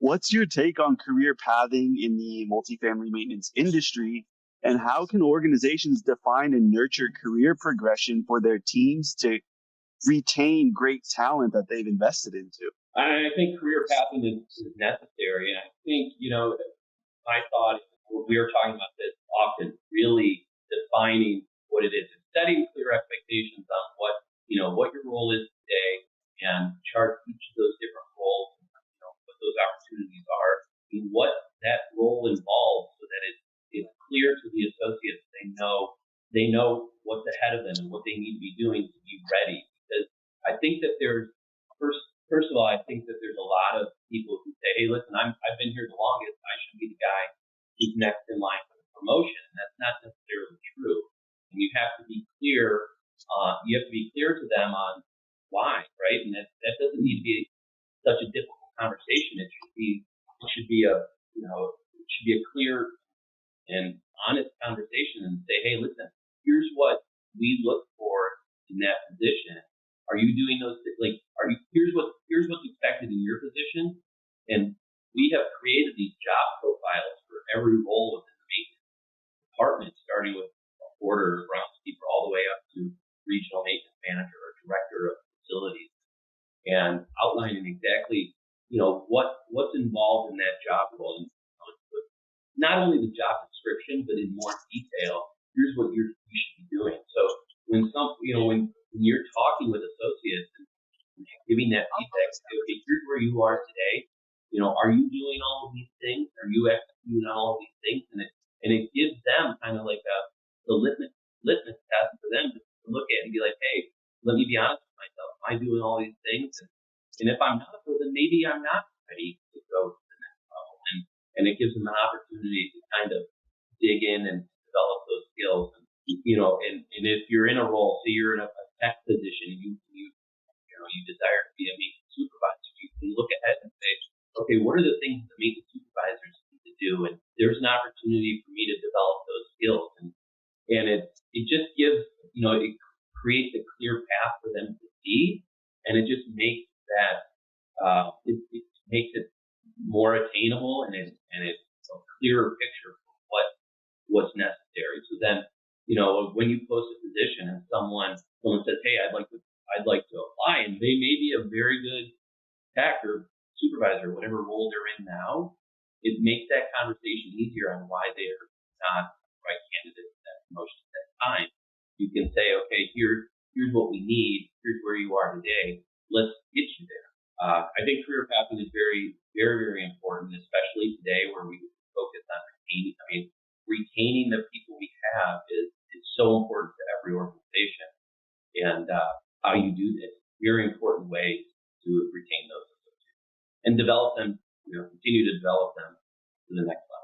What's your take on career pathing in the multifamily maintenance industry? And how can organizations define and nurture career progression for their teams to retain great talent that they've invested into? I think career pathing is necessary. And I think, my thought is when we are talking about this often, really defining what it is and setting clear expectations on what your role is today and chart each of those different roles, what those opportunities are and what that role involves so that it's clear to the associates. They know what's ahead of them and what they need to be doing to be ready. Because I think that there's First of all, I think that there's a lot of people who say, "Hey, listen, I've been here the longest. I should be the guy who's next in line for the promotion." And that's not necessarily true. And you have to be clear. You have to be clear to them on why, right? And that doesn't need to be such a difficult conversation. It should be a clear and honest conversation and say, "Hey, listen, here's what we look for in that position. Are you doing those things? Like, here's what's expected in your position." And we have created these job profiles for every role within the maintenance department, starting with a porter, groundskeeper, all the way up to regional maintenance manager or director of facilities, and outlining exactly, what's involved in that job role. And not only the job description, but in more detail, here's what you should be doing. So when you're talking with associates and giving that feedback, say, okay, here's where you are today. Are you doing all of these things? Are you executing all of these things? And it gives them kind of like the litmus test for them to look at and be like, hey, let me be honest with myself. Am I doing all these things? And if I'm not, well, then maybe I'm not ready to go to the next level. And it gives them an opportunity to kind of dig in and develop those skills. And if you're in a role, say you're in a tech position, you desire to be a maintenance supervisor, you can look ahead and say, okay, what are the things the maintenance supervisors need to do? And there's an opportunity for me to develop those skills. And it just gives, it creates a clear path for them to see, and it just makes it makes it more attainable, and it's a clearer picture of what's necessary. So then, when you post a position and someone says, hey, I'd like to apply, and they may be a very good tech or supervisor, whatever role they're in now, it makes that conversation easier on why they're not the right candidate for that promotion at that time. You can say, okay, here's what we need. Here's where you are today. Let's get you there. I think career pathing is very, very, very important, especially today where we focus on retaining. Retaining the people we have is so important to every organization. And how you do this, very important ways to retain those associates and develop them, continue to develop them to the next level.